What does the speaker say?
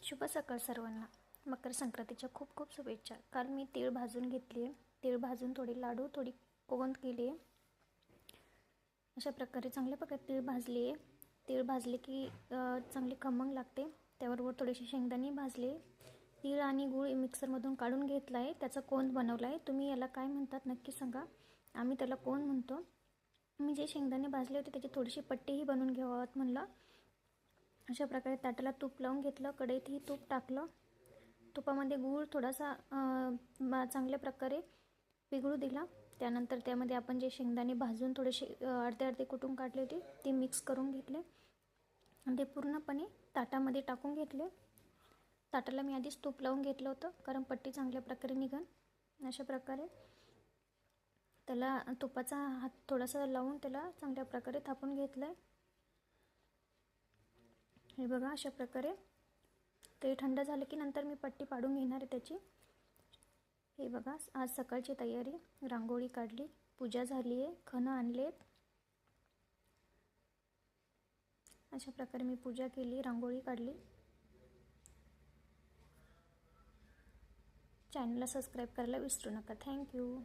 शुभ सकाळ सर्वांना. मकर संक्रांतीच्या खूप खूप शुभेच्छा. काल मी तीळ भाजून घेतली आहे. तीळ भाजून थोडी लाडू थोडी कोंद केली आहे. अशा प्रकारे चांगल्या प्रकारे तीळ भाजली आहे. तीळ भाजले की चांगली खमंग लागते. त्याबरोबर थोडेसे शेंगदाणे भाजले. तीळ आणि गूळ मिक्सरमधून काढून घेतला आहे. त्याचा कोंद बनवला आहे. तुम्ही याला काय म्हणतात नक्की सांगा. आम्ही त्याला कोंद म्हणतो. मी जे शेंगदाणे भाजले होते त्याची थोडीशी पट्टीही बनवून घ्यावात म्हणलं. अशा प्रकारे ताटाला तूप लावून घेतलं. कढईतही तूप टाकलं. तुपामध्ये गूळ थोडासा चांगल्या प्रकारे पिघळू दिला. त्यानंतर त्यामध्ये आपण जे शेंगदाणे भाजून थोडेसे अर्धे कुटून काढले होते ते मिक्स करून घेतले आणि ते पूर्णपणे ताटामध्ये टाकून घेतले. ताटाला मी आधीच तूप लावून घेतलं होतं कारण पट्टी चांगल्या प्रकारे निघन. अशा प्रकारे त्याला तुपाचा हात थोडासा लावून त्याला चांगल्या प्रकारे थापून घेतलं आहे. हे बघा, अशा प्रकारे ते थंड झालं की नंतर मी पट्टी पाडून घेणार आहे त्याची. हे बघा, आज सकाळची तयारी. रांगोळी काढली, पूजा झाली आहे, खणं आणलेत. अशा प्रकारे मी पूजा केली, रांगोळी काढली. चॅनलला सबस्क्राईब करायला विसरू नका. थँक्यू.